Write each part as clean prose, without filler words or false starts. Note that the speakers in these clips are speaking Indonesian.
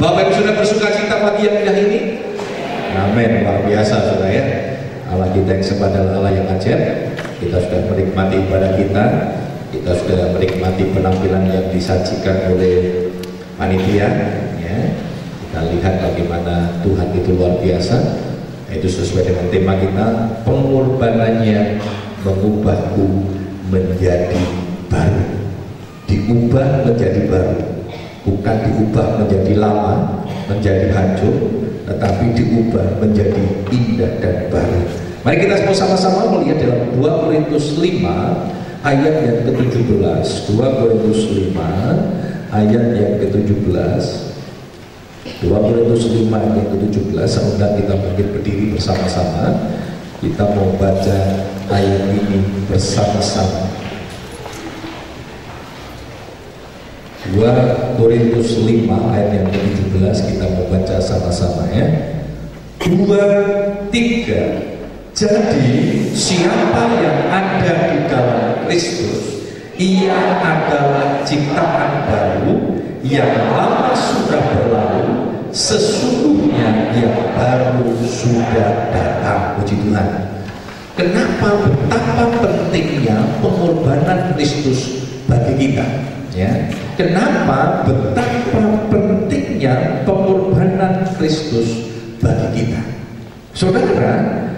Bapak Ibu sudah bersuka cita pagi yang indah ini? Amin, luar biasa saudara ya. Allah kita yang sembah adalah Allah yang ajaib. Kita sudah menikmati ibadah kita sudah menikmati penampilan yang disajikan oleh panitia ya. Kita lihat bagaimana Tuhan itu luar biasa. Itu sesuai dengan tema kita, pengorbanannya mengubahku menjadi baru. Diubah menjadi baru, bukan diubah menjadi lama, menjadi hancur, tetapi diubah menjadi indah dan baru. Mari kita sama-sama melihat dalam 2 Korintus 5 ayat yang ke-17. 2 Korintus 5 ayat yang ke-17. 2 Korintus 5 ayat yang ke-17. Semoga kita mungkin berdiri bersama-sama. Kita mau baca ayat ini bersama-sama. 2 Korintus 5 ayat yang ke-17 kita mau baca sama-sama ya. 2, 3. Jadi siapa yang ada di dalam Kristus, ia adalah ciptaan baru, yang lama sudah berlalu, sesungguhnya yang baru sudah datang. Puji Tuhan. Kenapa betapa pentingnya pengorbanan Kristus bagi kita? Ya, kenapa betapa pentingnya pengorbanan Kristus bagi kita? Saudara,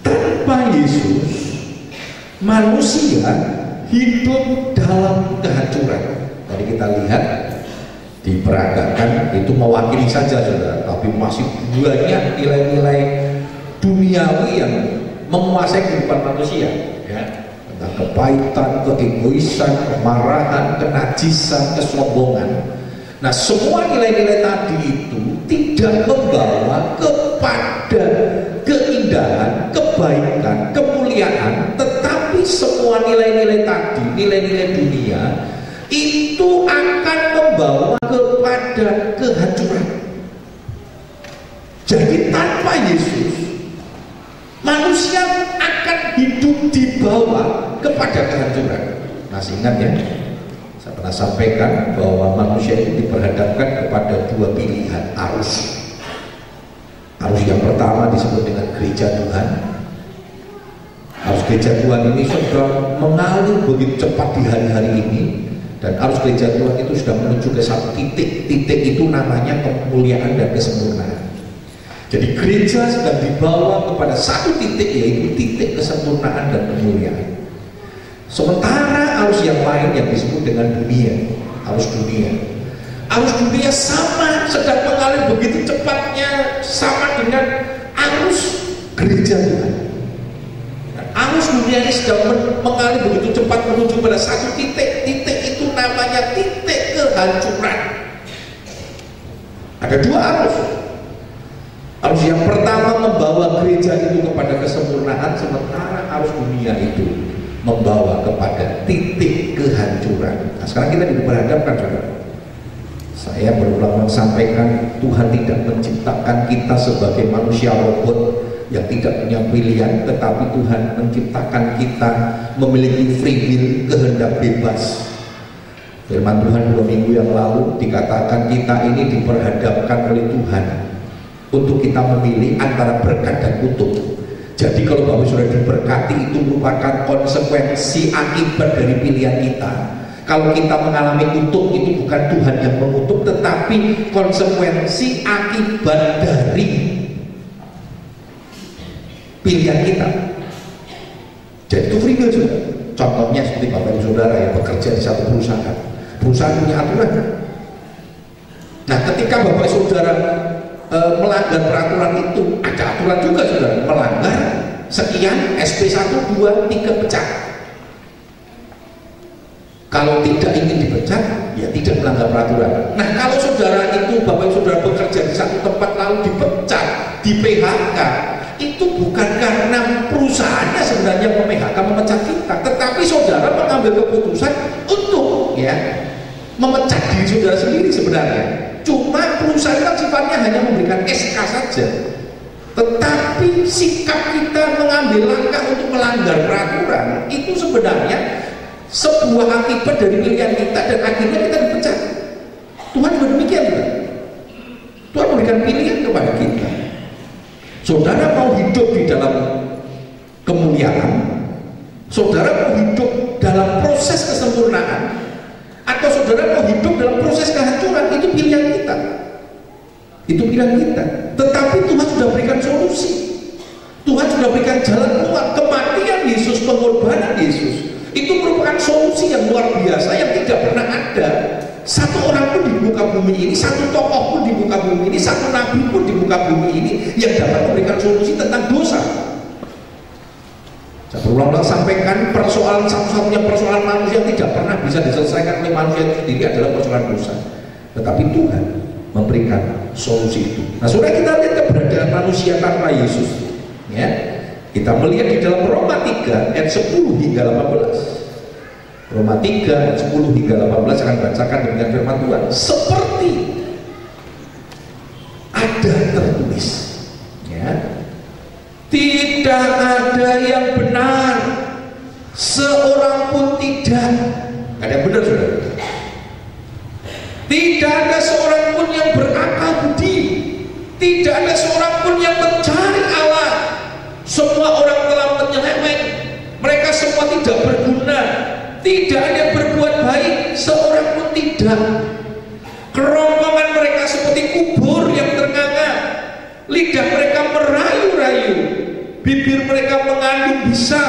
tanpa Yesus manusia hidup dalam kehancuran. Tadi kita lihat diperagakan itu mewakili saja saudara, tapi masih banyak nilai-nilai duniawi yang menguasai kehidupan manusia ya. Tentang kepahitan, keegoisan, kemarahan, kenajisan, kesombongan. Nah, semua nilai-nilai tadi itu tidak membawa kepada keindahan, kebaikan, kemuliaan, tetapi semua nilai-nilai tadi, nilai-nilai dunia itu akan membawa kepada kehancuran. Jadi tanpa Yesus manusia akan hidup di bawah kepada kehancuran. Masih ingat ya? Saya pernah sampaikan bahwa manusia itu diperhadapkan kepada 2 pilihan arus. Arus yang pertama disebut dengan gereja Tuhan. Arus gereja Tuhan ini sudah mengalir begitu cepat di hari-hari ini, dan arus gereja Tuhan itu sudah menuju ke satu titik. Titik itu namanya kemuliaan dan kesempurnaan. Jadi gereja sedang dibawa kepada satu titik, yaitu titik kesempurnaan dan kemuliaan. Sementara arus yang lain yang disebut dengan dunia, arus dunia sama sedang mengalir begitu cepatnya, sama dengan arus gereja Tuhan. Dan arus dunia ini sedang mengalir begitu cepat menuju pada satu titik. Titik itu namanya titik kehancuran. Ada 2 arus. Arus yang pertama membawa gereja itu kepada kesempurnaan, sementara arus dunia itu membawa kepada titik kehancuran. Nah, sekarang kita diperhadapkan saudara. Saya berulang-ulang sampaikan, Tuhan tidak menciptakan kita sebagai manusia robot yang tidak punya pilihan, tetapi Tuhan menciptakan kita memiliki free will, kehendak bebas. Firman Tuhan 2 minggu yang lalu dikatakan kita ini diperhadapkan oleh Tuhan untuk kita memilih antara berkat dan kutuk. Jadi kalau Bapak sudah diberkati, itu merupakan konsekuensi akibat dari pilihan kita. Kalau kita mengalami kutuk, itu bukan Tuhan yang mengutuk, tetapi konsekuensi akibat dari pilihan kita. Jadi itu free will juga. Contohnya seperti Bapak Ibu Saudara yang bekerja di satu perusahaan. Perusahaan punya aturan. Nah, ketika Bapak Saudara melanggar peraturan itu, ada aturan juga saudara. Melanggar sekian, SP 1, 2, 3 pecat. Kalau tidak ingin dipecat, ya tidak melanggar peraturan. Nah, kalau saudara itu, Bapak Saudara bekerja di satu tempat lalu dipecat, di PHK, itu bukan karena perusahaannya sebenarnya mem-PHK, memecat kita, tetapi saudara mengambil keputusan untuk memecat diri saudara sendiri sebenarnya. Cuma perusahaan kan sifatnya hanya memberikan SK saja, tetapi sikap kita mengambil langkah untuk melanggar peraturan itu sebenarnya sebuah akibat dari pilihan kita, dan akhirnya kita dipecat. Tuhan juga demikian kan? memberikan pilihan kepada kita. Saudara mau hidup di dalam kemuliaan, saudara mau hidup dalam proses kesempurnaan, atau saudara mau hidup dalam proses kehancuran, itu pilihan kita. Itu pilihan kita. Tetapi Tuhan sudah berikan solusi. Tuhan sudah berikan jalan keluar. Kematian Yesus, pengorbanan Yesus, itu merupakan solusi yang luar biasa yang tidak pernah ada. Satu orang pun di muka bumi ini, satu tokoh pun di muka bumi ini, satu nabi pun di muka bumi ini yang dapat memberikan solusi tentang dosa. Saya berulang-ulang sampaikan, persoalan satu-satunya persoalan manusia yang tidak pernah bisa diselesaikan oleh manusia itu sendiri adalah persoalan dosa. Tetapi Tuhan memberikan solusi itu. Nah, saudara, kita lihat keberadaan manusia tanpa Yesus. Ya, kita melihat di dalam Roma 3 ayat 10 hingga 18. Roma 3 ayat 10 hingga 18 akan bacakan dengan firman Tuhan. Seperti ada tertulis, ya, tidak ada yang benar, seorang pun tidak. Ada yang benar, saudara? Tidak ada seorang pun yang berakal budi, tidak ada seorang pun yang mencari Allah. Semua orang telah menyeleweng, mereka semua tidak berguna, tidak ada yang berbuat baik, seorang pun tidak. Kerongkongan mereka seperti kubur yang ternganga, lidah mereka merayu-rayu, bibir mereka mengandung bisa,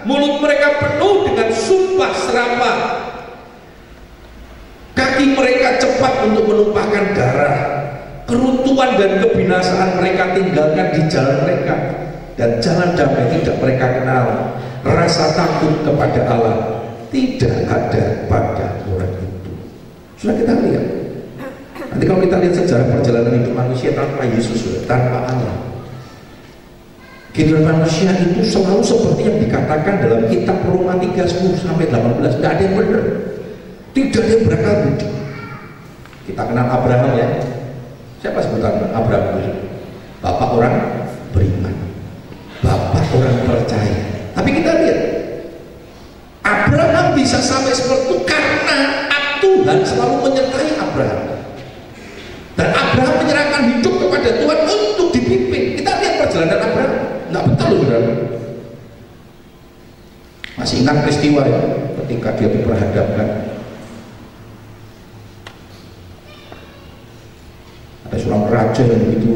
mulut mereka penuh dengan sumpah serapah, kaki mereka cepat untuk menumpahkan darah, keruntuhan dan kebinasaan mereka tinggalkan di jalan mereka, dan jalan damai tidak mereka kenal. Rasa takut kepada Allah tidak ada pada orang itu. Sudah kita lihat. Nanti kalau kita lihat sejarah perjalanan hidup manusia tanpa Yesus, tanpa Allah, kehidupan manusia itu selalu seperti yang dikatakan dalam kitab Roma 3:10 sampai 18. Tidak ada yang benar, tidak ada yang berakal budi. Kita kenal Abraham, ya. Siapa sebutan Abraham itu? Bapak orang beriman, bapak orang percaya. Tapi kita lihat, Abraham bisa sampai seperti itu karena Tuhan selalu menyertai Abraham, dan Abraham menyerahkan hidup kepada Tuhan untuk dipimpin. Kita lihat perjalanan Abraham, nggak betul, saudara. Masih ingat peristiwa, ya, ketika dia diperhadapkan, ada seorang raja yang begitu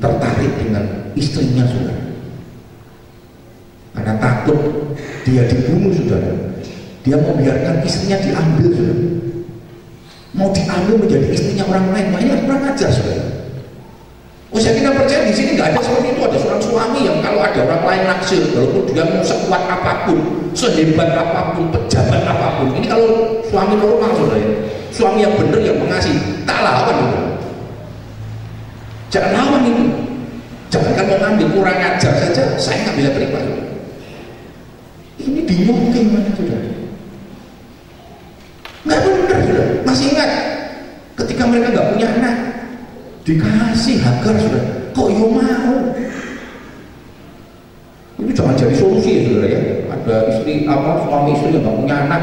tertarik dengan istrinya, saudara. Karena takut dia dibunuh, saudara, dia membiarkan istrinya diambil, saudara. Mau diambil menjadi istrinya orang lain. Nah, ini kurang ajar, saudara. Oh, saya tidak percaya di sini nggak ada seperti itu. Ada seorang suami yang kalau ada orang lain naksir, walaupun dia mau sekuat apapun, sehebat apapun, pejabat apapun, ini kalau suami normal, saudara, suami yang benar, yang mengasihi, tak lawan, saudara. Jangan lawan itu. Jangankan mau ngambil, kurang ajar saja saya nggak bisa terima. Ini dimungkin mana, saudara? Nggak benar, saudara. Masih ingat ketika mereka nggak punya anak, dikasih Hagar, saudara. Kok yo mau? Itu jangan jadi solusi, ya, saudara, ya. Ada istri, suami istri yang nggak punya anak,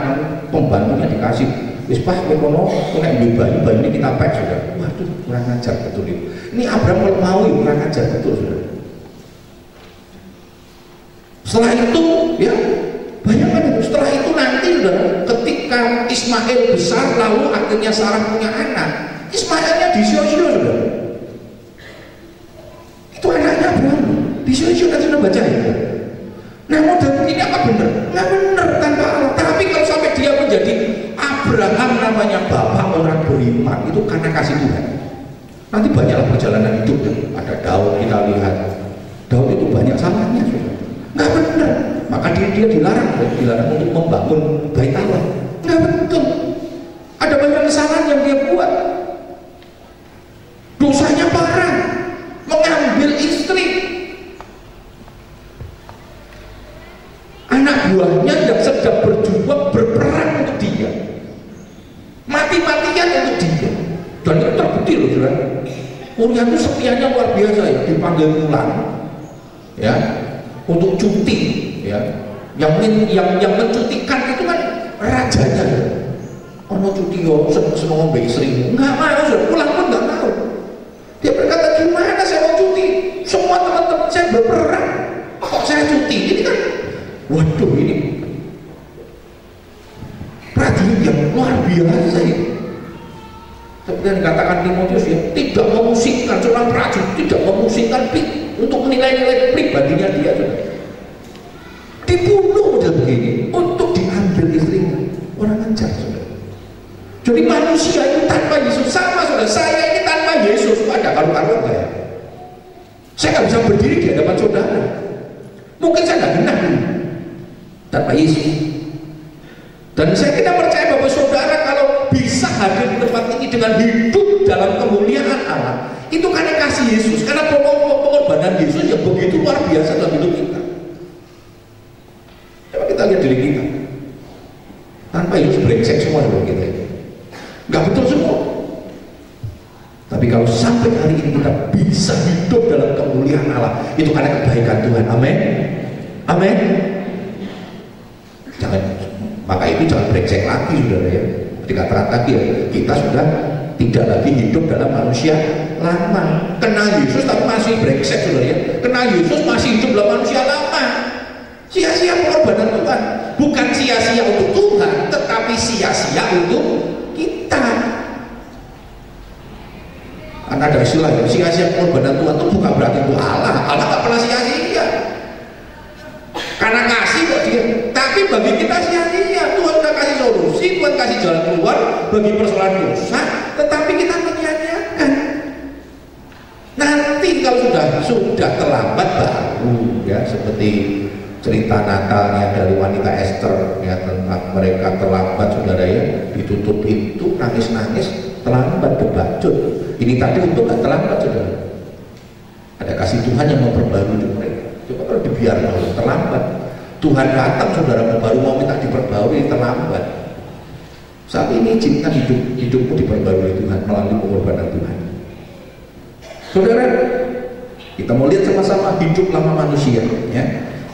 pembantunya dikasih. Wis pas kono kena bayi ini kita pek, saudara. Waduh, kurang ajar betul itu. Ini Abraham kalau mau, ya, kurang ajar betul, saudara. Setelah itu, ya, bayangkan itu. Setelah itu nanti, saudara, ketika Ismail besar, lalu akhirnya Sarah punya anak, Ismailnya disio-sio, saudara. Itu anaknya Abraham, disio-sio, kan sudah baca, ya. Nah, model begini apa benar? Nggak benar tanpa Allah. Tapi kalau sampai dia menjadi Abraham, namanya bapak orang beriman, itu karena kasih Tuhan. Nanti banyaklah perjalanan hidupnya. Ada Daud, kita lihat Daud itu banyak salahnya, saudara. Nggak benar. Maka dia dilarang untuk membangun bait Allah. Nggak betul. Ada banyak kesalahan yang dia buat. Dosanya parah, mengambil istri, anak buahnya yang sedang berjuang berperang untuk dia, mati-matian untuk dia, dan itu terbukti, loh, saudara. Uria itu setianya luar biasa, ya, dipanggil pulang, ya, untuk cuti, ya. Yang mencutikan itu kan rajanya, ya. Ono cuti yo seneng ngombe istrimu, nggak mau, saudara. Pulang pun nggak mau. Dia berkata, cuti. Ini kan, waduh, ini prajurit yang luar biasa ya. Seperti yang dikatakan Timotius ya, tidak memusingkan seorang prajurit, tidak memusingkan untuk menilai-nilai pribadinya dia. Dibunuh model begini untuk diambil istrinya. Orang ajar, saudara. Jadi manusia itu tanpa Yesus sama, saudara. Saya ini tanpa Yesus ada karu-karuan saya. Saya nggak bisa berdiri di hadapan saudara. Mungkin saya nggak genah tanpa Yesus. Dan saya tidak percaya bahwa saudara kalau bisa hadir di tempat ini dengan hidup dalam kemuliaan Allah, itu karena kasih Yesus, karena pengorbanan Yesus yang begitu luar biasa dalam hidup kita. Coba kita lihat diri kita. Tanpa Yesus brengsek semua dalam kita ini. Nggak betul semua. Tapi kalau sampai hari ini kita bisa hidup dalam kemuliaan Allah, itu karena kebaikan Tuhan. Amin. Amin. Maka itu jangan brengsek lagi, saudara ya. Dikatakan tadi ya, kita sudah tidak lagi hidup dalam manusia lama. Kenal Yesus tapi masih brengsek, saudara ya. Kenal Yesus masih hidup dalam manusia lama. Sia-sia pengorbanan Tuhan. Bukan sia-sia untuk Tuhan, tetapi sia-sia untuk kita. Karena ada istilah ya, sia-sia pengorbanan Tuhan itu bukan berarti untuk Allah. Allah tak pernah sia-sia. Karena kasih kok dia. Tapi bagi kita sia-sia. Tuhan sudah kasih solusi, Tuhan kasih jalan keluar bagi persoalan dosa, tetapi kita menyia-nyiakan. Nanti kalau sudah terlambat baru ya, seperti cerita Natalnya dari wanita Esther ya, tentang mereka terlambat, saudara ya, ditutup pintu, nangis-nangis, terlambat kebacut. Ini tadi untuk nggak terlambat, saudara. Ada kasih Tuhan yang memperbarui mereka. Coba kalau dibiarkan terlambat, Tuhan datang, saudara, baru mau minta diperbarui, terlambat. Saat ini izinkan hidupmu diperbarui Tuhan melalui pengorbanan Tuhan. Saudara, kita mau lihat sama-sama hidup lama manusia ya.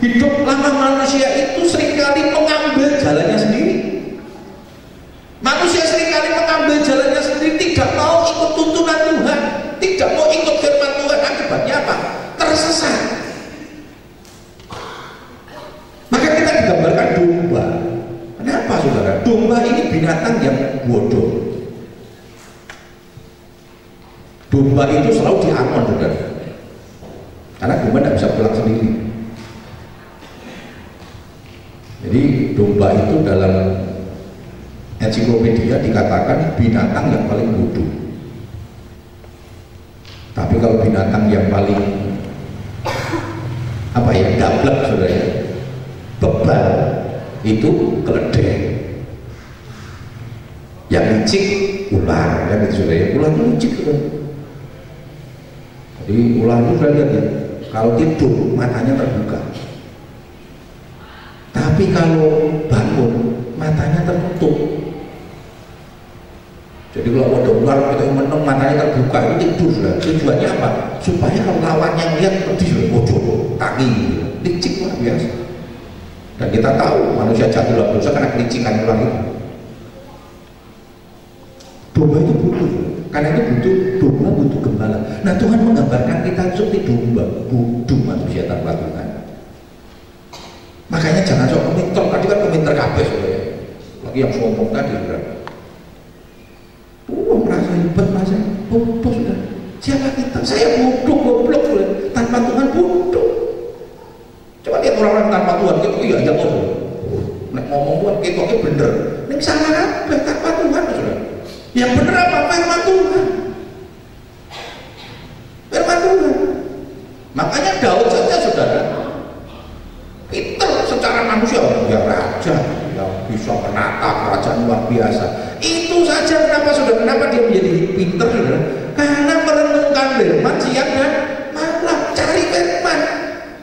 Hidup lama manusia itu seringkali mengambil jalannya sendiri. Manusia seringkali mengambil jalannya sendiri, tidak mau ikut tuntunan Tuhan, tidak mau ikut firman Tuhan. Akibatnya apa? Tersesat. Maka kita digambarkan domba. Kenapa, saudara? Domba ini binatang yang bodoh. Domba itu selalu diamon, saudara. Karena domba tidak bisa pulang sendiri. Jadi domba itu dalam ensiklopedia dikatakan binatang yang paling bodoh. Tapi kalau binatang yang paling gablek, saudara ya, bebal, itu keledai. Yang licik ular, ya gitu, saudara ya. Ular itu licik, saudara. Jadi ular itu sudah lihat ya, kalau tidur matanya terbuka. Tapi kalau bangun matanya tertutup. Jadi kalau ada ular kita meneng matanya terbuka itu tidur sudah. Tujuannya apa? Supaya kalau lawannya lihat pedih, bodoh, tangi, licik luar biasa. Dan kita tahu manusia jatuh dalam dosa karena kelicikan ular itu. Domba itu butuh, karena itu butuh domba, butuh gembala. Nah, Tuhan menggambarkan kita seperti domba, butuh manusia tanpa Tuhan. Makanya jangan sok komentar, tadi kan komentar kabeh, lagi yang sombong tadi, saudara. Merasa hebat, merasa bodoh, sudah. Siapa kita? Saya bodoh, goblok, sudah. Tanpa Tuhan bodoh. Coba lihat orang-orang tanpa Tuhan, gitu iya aja bodoh. Nek ngomong Tuhan, gitu bener. Ini salah apa? Tanpa Tuhan, saudara. Yang bener apa? Firman Tuhan. Firman Tuhan. Makanya Daud saja, saudara, pinter secara manusia, dia raja yang bisa menata kerajaan luar biasa. Itu saja kenapa, saudara, kenapa dia menjadi pinter, saudara? Karena merenungkan firman siang dan malam, cari firman.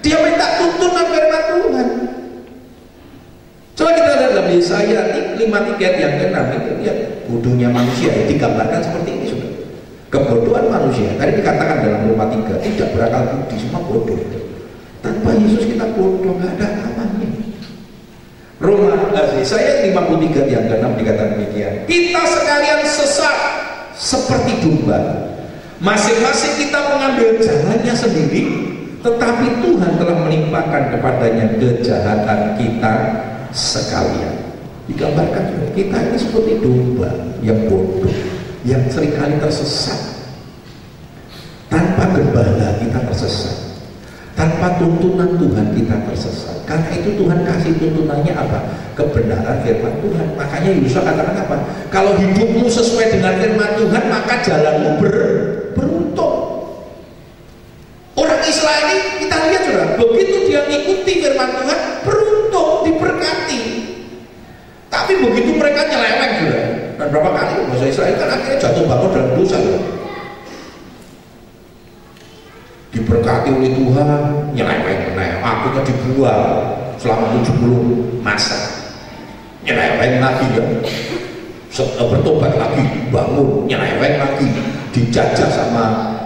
Dia minta tuntunan firman Tuhan. Coba kita lihat dalam Yesaya 53 yang ke-6 itu, ya, bodohnya manusia ya, digambarkan seperti ini, saudara. Kebodohan manusia, tadi dikatakan dalam Roma 3, tidak berakal budi, semua bodoh. Tanpa Yesus kita bodoh, nggak ada apa-apanya. Yesaya 53 yang ke-6 dikatakan demikian. Kita sekalian sesat seperti domba, masing-masing kita mengambil jalannya sendiri. tetapi Tuhan telah melimpahkan kepadanya kejahatan kita sekalian. Digambarkan kita ini seperti domba yang bodoh, yang seringkali tersesat. Tanpa gembala kita tersesat, tanpa tuntunan Tuhan kita tersesat. Karena itu Tuhan kasih tuntunannya apa? Kebenaran firman Tuhan. Makanya Yesus katakan apa? Kalau hidupmu sesuai dengan firman Tuhan, maka jalanmu beruntung. Orang Israel ini kita lihat sudah, begitu dia mengikuti firman Tuhan, beruntung, diberkati. Tapi begitu mereka nyeleweng sudah, dan berapa kali bahasa Israel kan akhirnya jatuh bangun dalam dosa sudah. Diberkati oleh Tuhan, nyeleweng, akhirnya dibuang selama 70 masa, nyeleweng lagi ya, bertobat lagi, bangun, nyeleweng lagi, dijajah sama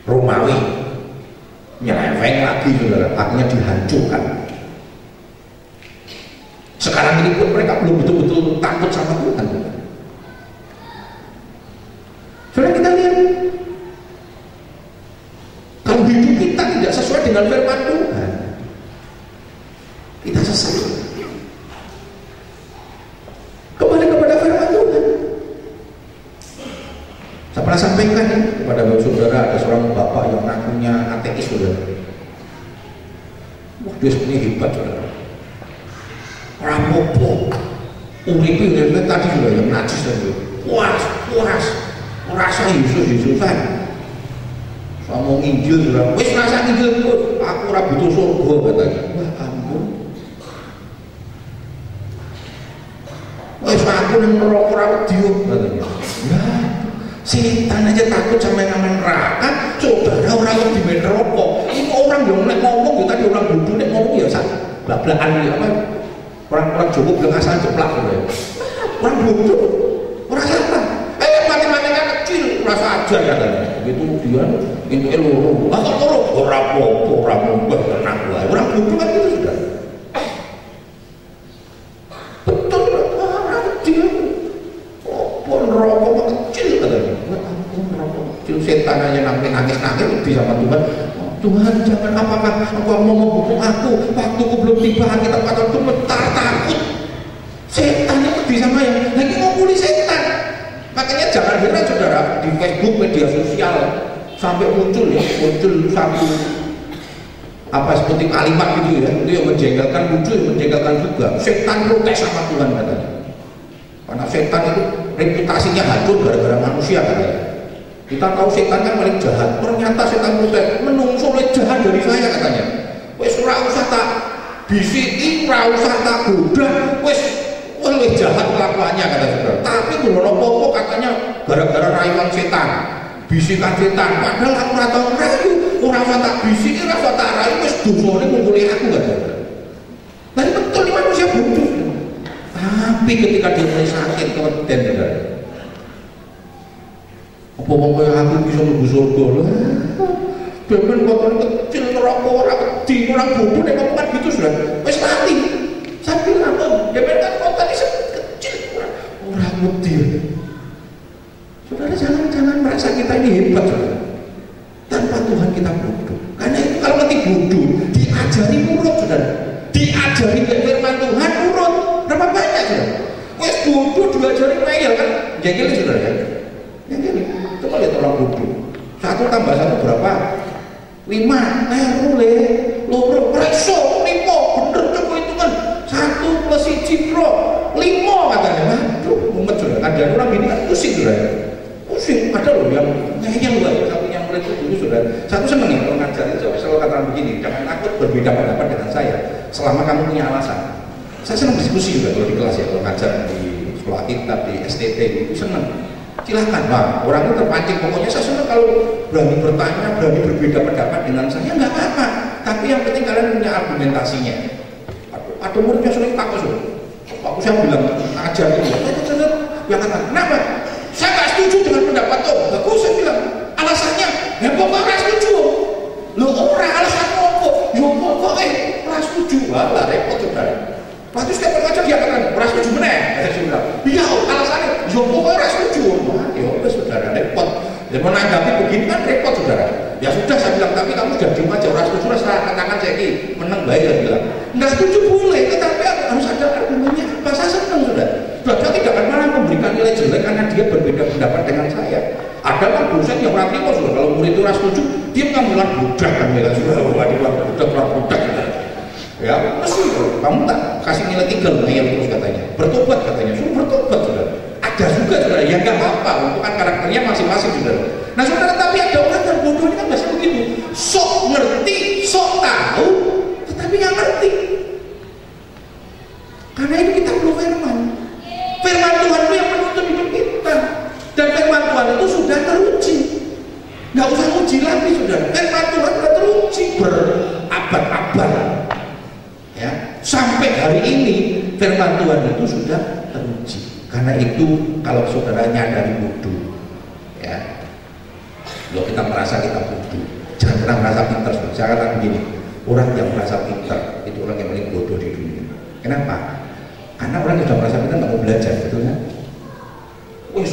Romawi, nyeleweng lagi saudara, akhirnya dihancurkan. Sekarang ini pun mereka belum betul-betul takut sama Tuhan. Saudara, kita lihat, kalau hidup kita tidak sesuai dengan firman Tuhan, kita sesat. Kembali kepada firman Tuhan. Saya pernah sampaikan kepada saudara, ada seorang bapak yang ngakunya ateis, saudara. Wah, dia sebenarnya hebat, saudara. Rapopo, uripi tadi sudah yang najis tadi. Puas, rasa Yesusan. Sama nginjil sudah, wis rasa nginjil terus, aku ora butuh surga katanya. Wah ampun. Wis aku nang neraka ora wedi katanya. Ya, setan aja takut sama yang namanya neraka, saudara orang wedi neraka. Ini orang yang nek ngomong ya tadi orang bodoh nek ngomong ya sak blak-blakan ya apa? Orang-orang Jawa bilang asal jeplak gitu. Orang bodoh, orang salah. Mati-mati kan kecil, rasa ajar katanya. Begitu dia itu loro. Loro, ora apa-apa, ora mungkin tenang wae. Orang bodoh kan gitu sudah. Betul, orang kecil. Oh, neraka kecil katanya. Ampun, neraka kecil, setan aja nangis-nangis lebih sama Tuhan. Tuhan, jangan apakah engkau mau menghukum aku, waktuku belum tiba, kita patut gemetar takut. Setan itu bisa main, lagi ngomuli setan. Makanya jangan heran saudara, di Facebook, media sosial sampai muncul satu apa seperti kalimat gitu ya, itu yang menjengkelkan, muncul yang menjengkelkan juga. Setan protes sama Tuhan katanya, karena setan itu reputasinya hancur gara-gara manusia katanya. Kita tahu setan kan paling jahat, ternyata setan protes, menungso lebih jahat dari saya katanya. Wes ora usah tak bisiki, ora usah tak goda, wes lebih jahat kelakuannya kata saudara. Tapi belum apa-apa katanya gara-gara rayuan setan, bisikan setan. Padahal aku ora tau rayu, ora usah tak bisiki, ora usah tak rayu, wes dosane ngumpuli aku kata saudara. Tapi betul ini manusia bodoh. Tapi ketika dia mulai sakit keweden saudara. Apa pokoknya aku bisa mlebu surga lho. Bemen kotor kecil neraka ora wedi, orang bodoh nek ngomong gitu sudah. Wis mati. Saya bilang, bemen kan kotor kecil ora wedi. Saudara jangan merasa kita ini hebat, saudara. Tanpa Tuhan kita bodoh. Karena itu kalau nanti bodoh, diajari nurut, saudara. Diajari firman Tuhan nurut. Berapa banyak, saudara? Wis bodoh diajari ngeyel kan? Jengkel saudara ya. Jengkel. Coba lihat orang bodoh. 1 tambah 1 berapa? 5. Loro preso 5. Bener coba itu kan 1 plus 1 pro 5 katanya. Aduh, mumet sudah. Ada orang ini kan pusing sudah. Pusing. Ada loh yang ngeyel lah ya. Satu yang mulai itu dulu sudah. Satu seneng ya kalau ngajar itu selalu katakan begini. Jangan takut berbeda pendapat dengan saya. Selama kamu punya alasan. Saya senang diskusi juga kalau di kelas ya. Kalau ngajar di sekolah kitab, di STT itu senang. Silahkan Pak, orang itu terpancing. Pokoknya saya senang kalau berani bertanya, berani berbeda pendapat dengan saya, nggak apa-apa. Tapi yang penting kalian punya argumentasinya. Atau muridnya sering takut sudah. Aku saya bilang ajar itu, yang kata, kenapa? Saya nggak setuju dengan pendapat tuh. Aku saya bilang alasannya, ya pokoknya nggak setuju. Lo orang alasannya apa? Ya pokoknya nggak setuju. Wah, repot saudara. Waktu setiap pengajar dia katakan, nggak setuju benar. Saya bilang, iya alasannya, ya pokoknya nggak setuju. Ya udah saudara repot. Dan menanggapi begini begini kan repot saudara. Ya sudah saya bilang, tapi kamu sudah diem aja, orang setuju saya katakan saya ini menang baik, saya bilang nggak setuju boleh, tetapi harus ada argumennya apa. Saya senang sudah tidak akan malah memberikan nilai jelek karena dia berbeda pendapat dengan saya. Ada kan dosen yang orang timur sudah, kalau murid itu nggak setuju dia mengambil budak kan, bilang sudah budak ya pasti kamu tak kasih nilai 3 lumayan terus katanya, bertobat katanya, suruh bertobat sudah. Ada juga saudara, ya nggak apa-apa, untuk kan karakternya masing-masing saudara. Nah saudara, tapi ada orang yang bodoh ini kan biasa begitu, sok ngerti, sok tahu, tetapi nggak ngerti. Karena itu kita perlu firman Tuhan itu yang menuntun hidup kita, dan firman Tuhan itu sudah teruji, nggak usah uji lagi saudara. Firman Tuhan sudah teruji berabad-abad, ya sampai hari ini firman Tuhan itu sudah teruji. Karena itu kalau saudara nyadari bodoh, ya, kalau kita merasa kita bodoh, jangan pernah merasa pintar. Saya katakan begini, orang yang merasa pintar itu orang yang paling bodoh di dunia. Kenapa? Karena orang yang sudah merasa pintar nggak mau belajar, betul kan? Wis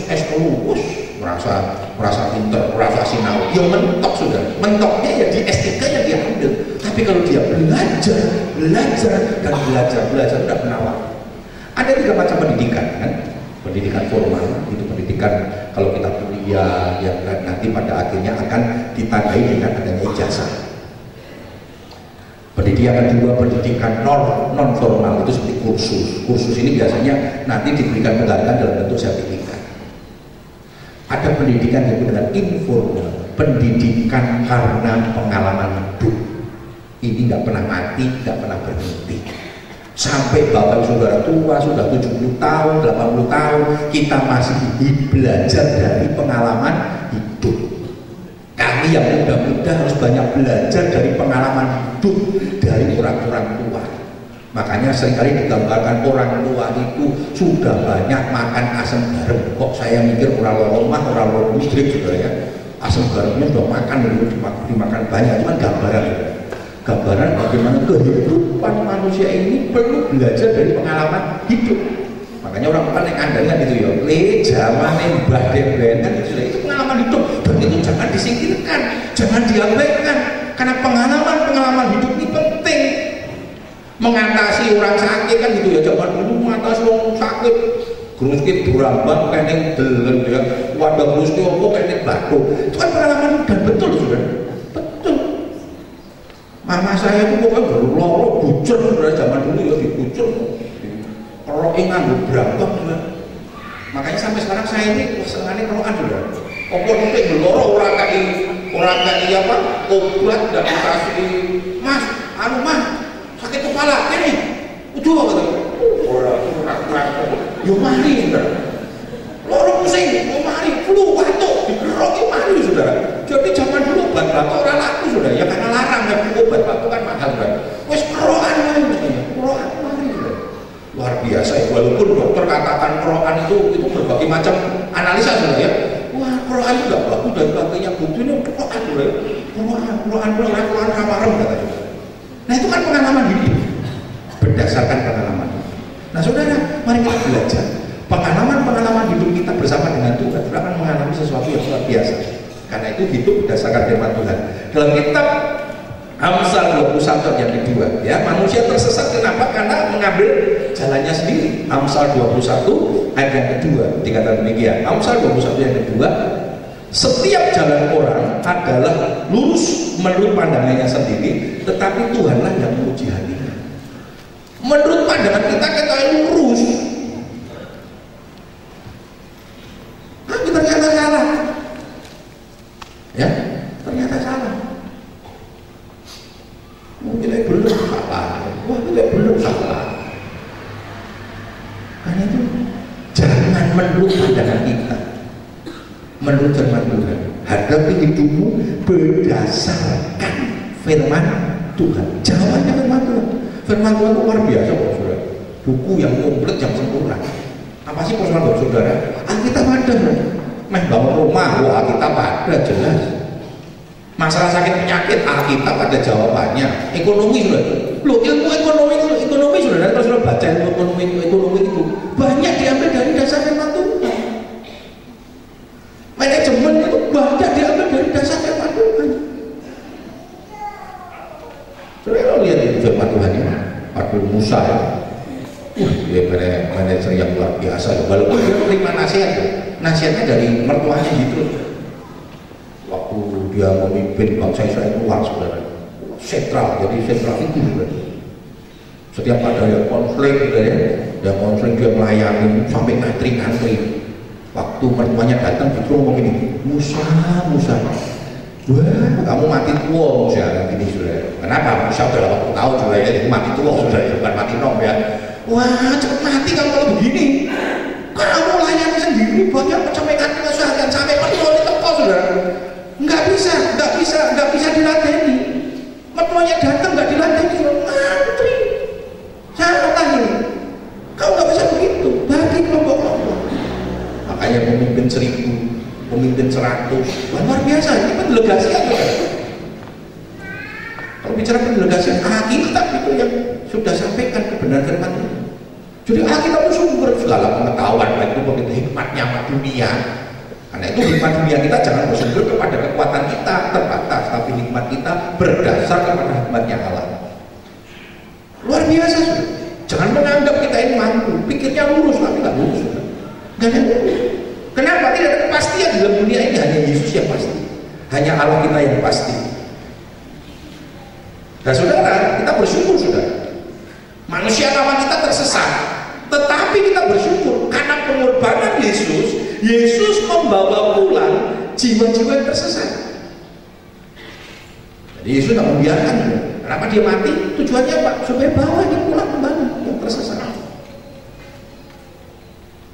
merasa pintar, merasa sinau, ya mentok sudah. Mentoknya ya di S3 yang dia ambil. Tapi kalau dia belajar udah pernah waktu. Ada 3 macam pendidikan kan? Pendidikan formal itu pendidikan kalau kita kuliah yang nanti pada akhirnya akan ditandai dengan adanya ijazah. Pendidikan kedua, pendidikan non formal itu seperti kursus. Kursus ini biasanya nanti diberikan penghargaan dalam bentuk sertifikat. Ada pendidikan yang disebut dengan informal, pendidikan karena pengalaman hidup. Ini nggak pernah mati, nggak pernah berhenti. Sampai bapak saudara tua sudah 70 tahun, 80 tahun, kita masih belajar dari pengalaman hidup. Kami yang muda-muda harus banyak belajar dari pengalaman hidup dari orang-orang tua. Makanya seringkali digambarkan orang tua itu sudah banyak makan asam garam. Kok saya mikir orang loromah, orang lorong musrik saudara ya. Asam garamnya sudah makan, dimakan banyak, cuman gambaran bagaimana kehidupan manusia ini perlu belajar dari pengalaman hidup. Makanya orang paling andalnya gitu ya, zaman mbah debenen itu pengalaman hidup, dan itu jangan disingkirkan, jangan diabaikan, karena pengalaman hidup ini penting. Mengatasi orang sakit kan gitu ya, zaman dulu mengatasi orang sakit, gruski berambang kene deleng ya, wadah gruski opo kene batuk, itu kan pengalaman dan betul sudah. Mama saya itu pokoknya baru loro bucur saudara, zaman dulu ya dibucur kerokin nganggo berambang juga. Makanya sampai sekarang saya ini senengane kerokan saudara. Apa nanti loro orang kaki apa obat dan dikasih mas sakit kepala ini udah kata orang yo mari saudara, loro pusing yo mari flu batuk dikeroki mari saudara. Jadi zaman dulu obat batuk orang laku sudah ya, karena larang ya, obat batuk kan mahal kan. Wes kerokan mari luar biasa ya. Walaupun dokter katakan kerokan itu berbagai macam analisa sudah ya. Wah kerokan juga bagus dari bagiannya bukti ini kerokan sudah ya. Kerokan kamarem kata juga. Nah itu kan pengalaman hidup, berdasarkan pengalaman. Nah saudara, mari kita belajar pengalaman hidup kita bersama dengan Tuhan. Kita akan mengalami sesuatu yang luar biasa. Karena itu hidup berdasarkan firman Tuhan. Dalam kitab Amsal 21 yang kedua, ya, manusia tersesat kenapa? Karena mengambil jalannya sendiri. Amsal 21 ayat yang kedua dikatakan demikian. Amsal 21 yang kedua, setiap jalan orang adalah lurus menurut pandangannya sendiri, tetapi Tuhanlah yang menguji hatinya. Menurut pandangan kita lurus, tapi ternyata salah. Ya, ternyata salah. Mungkin belum salah. Wah, belum salah. Karena itu jangan menurut pandangan kita, menurut firman Tuhan. Hadapi hidupmu berdasarkan firman Tuhan. Jawabannya firman Tuhan. Firman Tuhan itu luar biasa kok saudara. Buku yang komplit, yang sempurna. Apa sih persoalan buat saudara? Alkitab ada. Meh bangun rumah, wah Alkitab ada jelas. Masalah sakit penyakit, Alkitab ada jawabannya. Ekonomi sudah, loh ilmu ekonomi sudah. Kalau sudah baca ilmu ekonomi itu banyak diambil dari dasar firman Tuhan. Manajemen itu banyak diambil dari dasar Musa ya. Dia manajer yang luar biasa ya. Walaupun dia terima nasihat ya. Nasihatnya dari mertuanya gitu. Waktu dia memimpin bangsa Israel keluar, saudara, sentral, jadi sentral itu saudara. Setiap ada konflik gitu ya, dan konflik dia melayani sampai ngantri. Waktu mertuanya datang justru ngomong gini, Musa, wah kamu mati tua Musa, gini saudara. Kenapa? Musa udah 80 tahun saudara ya, itu mati tua saudara, bukan mati nom ya. Wah cepet mati kamu kalau begini. Kamu layani sendiri banyak sampai kaki seharian sampai mertua diteko saudara. Nggak bisa diladeni. Mertuanya datang nggak diladeni, ngantri. Salah ini. Kau nggak bisa begitu. Bagi kelompok-kelompok. Makanya pemimpin 1000, pemimpin 100, luar biasa. Ini pendelegasi apa? Kalau bicara pendelegasi, Alkitab itu yang sudah sampaikan kebenaran firman itu. Jadi Alkitab itu sumber segala pengetahuan, baik itu hikmatnya dunia. Karena itu hikmat dunia kita jangan bersumber kepada kekuatan kita terbatas, tapi hikmat kita berdasar kepada hikmatnya Allah. Luar biasa, jangan menganggap kita ini mampu, pikirnya lurus tapi nggak lurus, nggak ada lurus. Kenapa? Tidak ada kepastian dalam dunia ini, hanya Yesus yang pasti, hanya Allah kita yang pasti. Dan saudara, kita bersyukur saudara. Manusia lama kita tersesat, tetapi kita bersyukur karena pengorbanan Yesus membawa pulang jiwa-jiwa yang tersesat. Jadi Yesus tidak membiarkan. Kenapa dia mati? Tujuannya apa? Supaya bawa dia pulang kembali yang tersesat.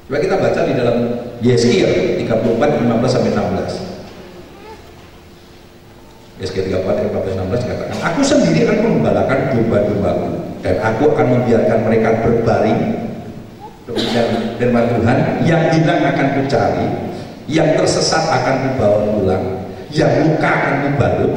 Coba kita baca di dalam Yeskiel 34, 15-16. Yeskiel 34, 15-16 dikatakan, Aku sendiri akan mengembalakan domba-dombaku, dan aku akan membiarkan mereka berbaring. Demikian firman Tuhan, yang hilang akan kucari, yang tersesat akan kubawa pulang, yang luka akan kubalut,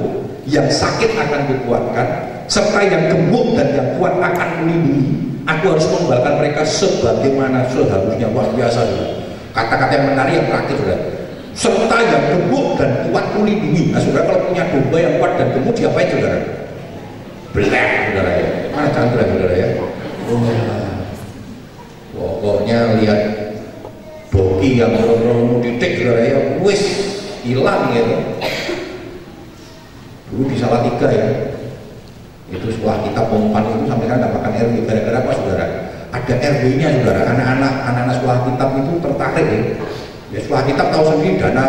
yang sakit akan kukuatkan, serta yang gemuk dan yang kuat akan melindungi. Aku harus mengembalakan mereka sebagaimana seharusnya. Luar biasa saudara. Kata-kata yang menarik yang terakhir saudara. Serta yang gemuk dan kuat melindungi. Nah saudara, kalau punya domba yang kuat dan gemuk diapain saudara? Belek saudara ya. Mana cantik saudara ya. Pokoknya lihat doki yang mau titik saudara ya, wis hilang gitu. Dulu di Salatiga ya, itu setelah kita pompan itu sampai kan dapatkan RW. Gara-gara apa saudara? Ada RW-nya saudara. Anak-anak sekolah kitab itu tertarik ya. Ya sekolah kitab tahu sendiri dana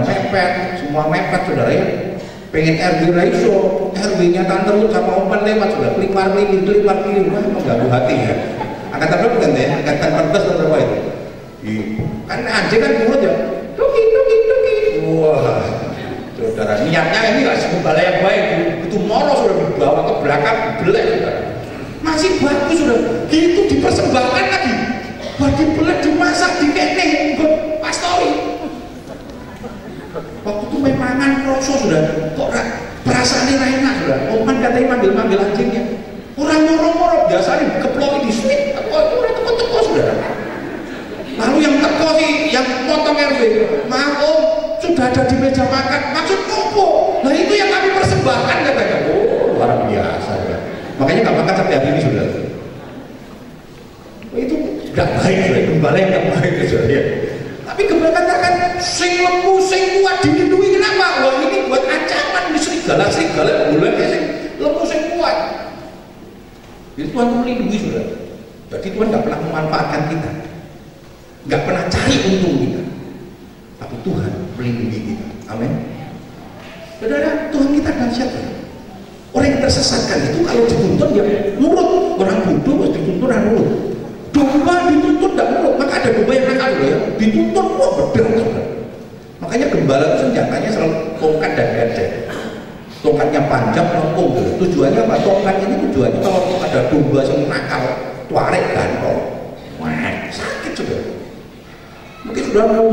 mepet, semua mepet saudara ya. Pengen RW raiso, RW-nya tante Ruth sama umpan lewat sudah klik pilih, wah mengganggu hati ya. Angkatan berapa kan ya? Angkatan 14 atau berapa itu? Kan anjing kan mulut ya, duki. Wah, saudara, niatnya ini nggak segembala yang baik, itu moro sudah dibawa ke belakang, belek saudara. Masih bagus sudah, gitu dipersembahkan lagi, bagi belek dimasak, dikekeh, pastori. Waktu itu memangan kroso sudah, kok perasaannya enak sudah. Oman katanya manggil anjingnya. Orang moro-moro biasanya dikeploi di sweet, itu orang teko-teko sudah. Lalu yang teko sih, yang potong RW, maaf om, sudah ada di meja makan, maksud apa? Nah itu yang kami persembahkan katanya. Oh luar biasa ya. Makanya nggak makan sampai hari ini sudah. Itu nggak baik sudah, gembala yang nggak baik sudah ya. Tapi gembala katakan, sing lembu, sing kuat dilindungi, kenapa? Wah ini buat ancaman, ini serigala bulannya sing lembu, sing kuat. Jadi Tuhan melindungi saudara. Jadi Tuhan nggak pernah memanfaatkan kita, nggak pernah cari untung kita, tapi Tuhan melindungi kita. Amin. Saudara, Tuhan kita dahsyat. Orang yang tersesatkan itu kalau dituntun ya nurut. Orang bodoh harus dituntun orang nurut. Domba dituntun tidak nurut, maka ada domba yang nakal ya. Dituntun wah bedel saudara. Makanya gembala itu senjatanya selalu tongkat dan gajah. Tongkatnya panjang lengkung. Tujuannya apa? Tongkat ini tujuannya kalau ada domba yang nakal, tuareg gantol, wah sakit sudah. Mungkin sudah mau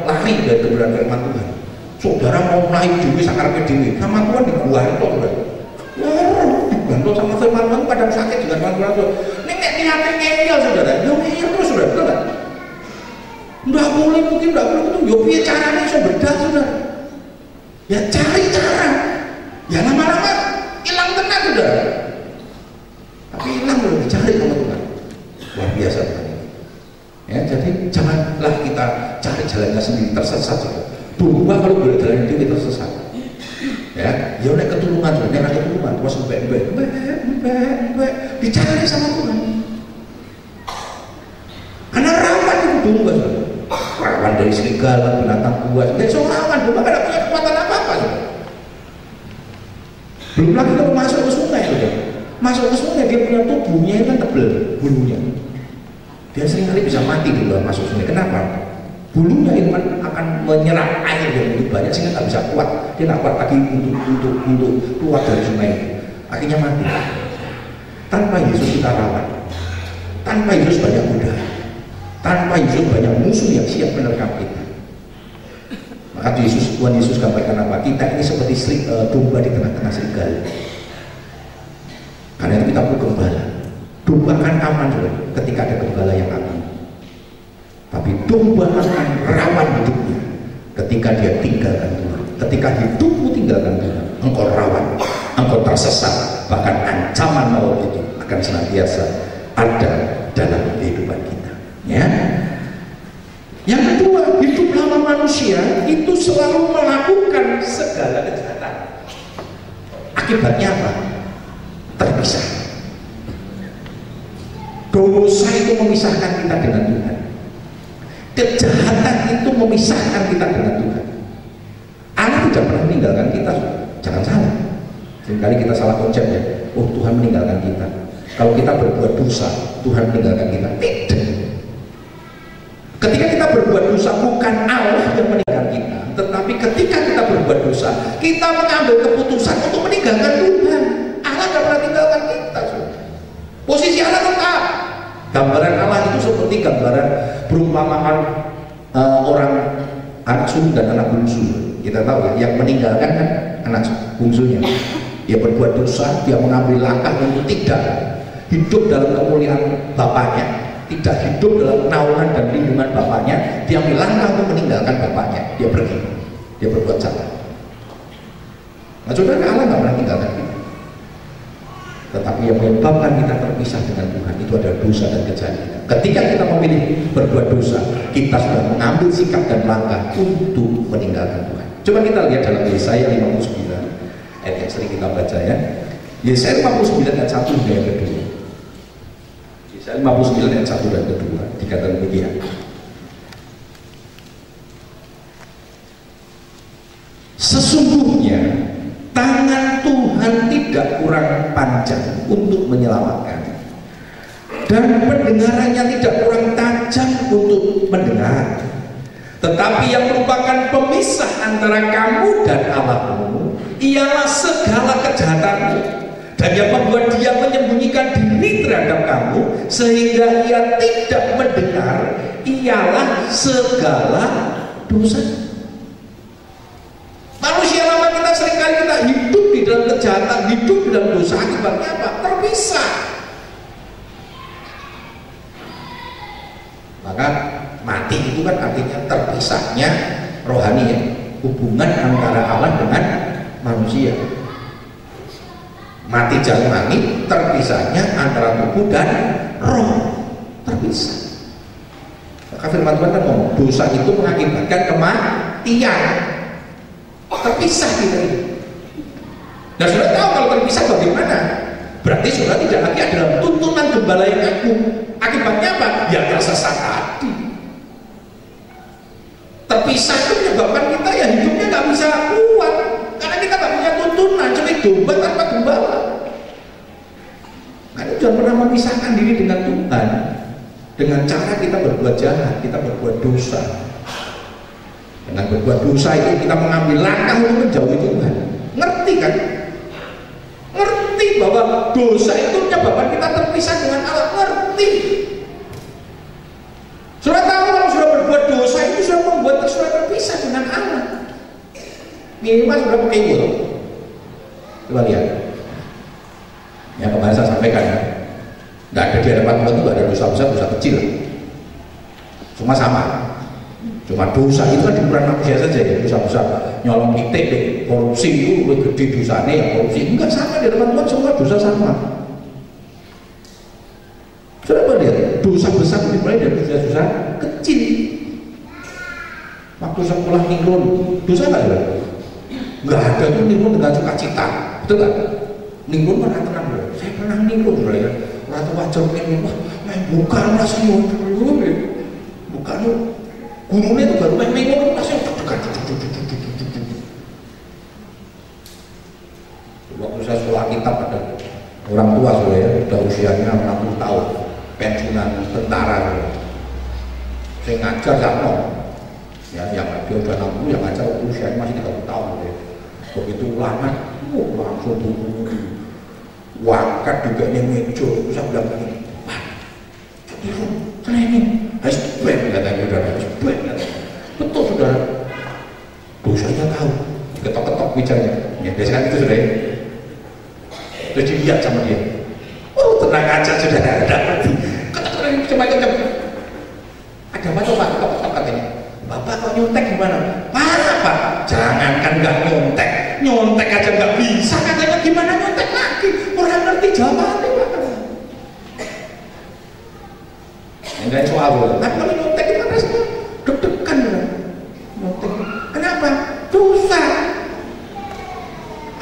lari dari kebenaran firman Tuhan. Saudara mau naik dewi sakar dewi, sama Tuhan digantol sudah. Wah digantol sama firman Tuhan kadang sakit juga firman Tuhan. Ini niatnya ngeyel saudara, ngeyel terus sudah betul kan? Nggak boleh mungkin nggak boleh itu. Yo caranya bisa bedah saudara. Ya cari cara, ya lama-lama hilang tenang sudah. jalannya sendiri, tersesat. Domba kalau berjalan itu tersesat. Ya, ya naik ketulungan, naik ketulungan, terus mbek, dicari sama Tuhan. Karena rawan itu domba, rawan dari serigala, binatang buas, nggak so rawan, domba nggak punya kekuatan apa-apa. Belum lagi kalau masuk ke sungai, masuk ke sungai dia punya tubuhnya kan tebel, bulunya. Dia seringkali bisa mati di luar masuk sungai. Kenapa? Bulunya itu akan menyerap air yang lebih banyak sehingga nggak bisa kuat. Dia nggak kuat lagi untuk keluar dari sungai itu. Akhirnya mati. Tanpa Yesus kita rawat. Tanpa Yesus banyak godaan. Tanpa Yesus banyak musuh yang siap menerkam kita. Maka Tuhan Yesus gambarkan apa? Kita ini seperti domba di tengah-tengah serigala. Karena itu kita perlu gembala. Domba kan aman ketika ada gembala yang aman. Tapi domba akan rawan hidupnya ketika dia tinggalkan Tuhan. Ketika hidupmu tinggalkan Tuhan, engkau rawan, engkau tersesat, bahkan ancaman maut itu akan senantiasa ada dalam kehidupan kita. Ya. Yang kedua, hidup lama manusia itu selalu melakukan segala kejahatan. Akibatnya apa? Terpisah. Dosa itu memisahkan kita dengan Tuhan. Kejahatan itu memisahkan kita dengan Tuhan. Allah tidak pernah meninggalkan kita. Jangan salah. Seringkali kita salah konsep ya. Oh, Tuhan meninggalkan kita. Kalau kita berbuat dosa, Tuhan meninggalkan kita. Tidak. Ketika kita berbuat dosa, bukan Allah yang meninggalkan kita, tetapi ketika kita berbuat dosa, kita mengambil keputusan untuk meninggalkan Tuhan. Allah tidak pernah meninggalkan kita. Posisi Allah tetap. Gambaran Allah itu seperti gambaran perumpamaan orang anak sulung dan anak bungsu. Kita tahu ya, yang meninggalkan kan anak bungsunya. Dia berbuat dosa, dia mengambil langkah untuk tidak hidup dalam kemuliaan bapaknya, tidak hidup dalam naungan dan lindungan bapaknya. Dia ambil langkah untuk meninggalkan bapaknya. Dia pergi, dia berbuat salah. Nah, saudara, Allah nggak pernah tinggalkan kita. Tetapi yang menyebabkan kita terpisah dengan Tuhan itu adalah dosa dan kejahatan kita. Ketika kita memilih berbuat dosa, kita sudah mengambil sikap dan langkah untuk meninggalkan Tuhan. Coba kita lihat dalam Yesaya 59 ayat yang sering kita baca ya. Yesaya 59 ayat 1 hingga yang kedua. Yesaya 59 ayat 1 dan kedua dikatakan demikian. Sesungguhnya tangan Tuhan tidak kurang panjang untuk menyelamatkan, dan pendengarannya tidak kurang tajam untuk mendengar. Tetapi yang merupakan pemisah antara kamu dan Allahmu ialah segala kejahatanmu, dan yang membuat dia menyembunyikan diri terhadap kamu sehingga ia tidak mendengar ialah segala dosa. Manusia lama kita seringkali kita hidup di dalam kejahatan, hidup di dalam dosa. Akibatnya apa? Terpisah. Maka mati itu kan artinya terpisahnya rohani ya, hubungan antara Allah dengan manusia. Mati jasmani, terpisahnya antara tubuh dan roh, terpisah. Maka firman Tuhan kan ngomong, dosa itu mengakibatkan kematian. Terpisah kita ini. Nah, saudara tahu kalau terpisah bagaimana? Berarti saudara tidak lagi ada dalam tuntunan gembala yang agung. Akibatnya apa? Ya tersesat tadi. Terpisah itu menyebabkan kita ya hidupnya nggak bisa kuat, karena kita nggak punya tuntunan, seperti domba tanpa gembala. Karena jangan pernah memisahkan diri dengan Tuhan dengan cara kita berbuat jahat, kita berbuat dosa. Dengan berbuat dosa itu kita mengambil langkah untuk menjauhi Tuhan. Ngerti kan? Ngerti bahwa dosa itu menyebabkan kita terpisah dengan Allah. Ngerti. Sudah tahu kalau sudah berbuat dosa itu sudah membuat sudah terpisah dengan Allah. Minimal sudah pakai itu. Coba lihat. Yang kemarin saya sampaikan ya. Nggak ada di hadapan Tuhan itu nggak ada dosa besar, dosa kecil. Semua sama. Cuma dosa itu kan di ukuran manusia saja ya, dosa besar nyolong titik deh, korupsi itu lebih gede dosanya yang korupsi. Enggak, sama di hadapan Tuhan semua dosa sama. Sudah lihat, dosa besar dimulai dari dosa-dosa kecil. Waktu sekolah ningkun, dosa nggak ya? Nggak ada tuh ningkun dengan sukacita, betul kan? Ningkun mana tenang ya? Saya pernah ningkun ya. Orang tua wajar ningkun, wah, bukan rasanya dulu, bukan gurunya itu baru main ningkun langsung dekat. Waktu saya sekolah kitab ada orang tua saya udah usianya 60 tahun, pensiunan tentara. Saya ngajar sama, ya yang dia udah 60, yang ngajar usianya masih 30 tahun. Ya. Begitu lama, langsung buku wakat juga ini muncul. Saya bilang begini, wah, jadi training, harus baik katanya saudara, harus baik. Betul saudara, dosanya tahu, ketok-ketok bicaranya. Ya biasanya itu saudara. Terus dilihat sama dia, oh tenang aja saudara, ada ngerti. Ketok-ketok cuma itu ada apa coba ketok-ketok katanya. Bapak kok nyontek gimana? Pak, jangankan nggak nyontek aja nggak bisa katanya, gimana nyontek lagi? Orang ngerti jawabannya Pak. Enggak soal loh. Tapi kalau nyontek itu kan rasanya deg-degan loh. Nyontek. Kenapa? Dosa.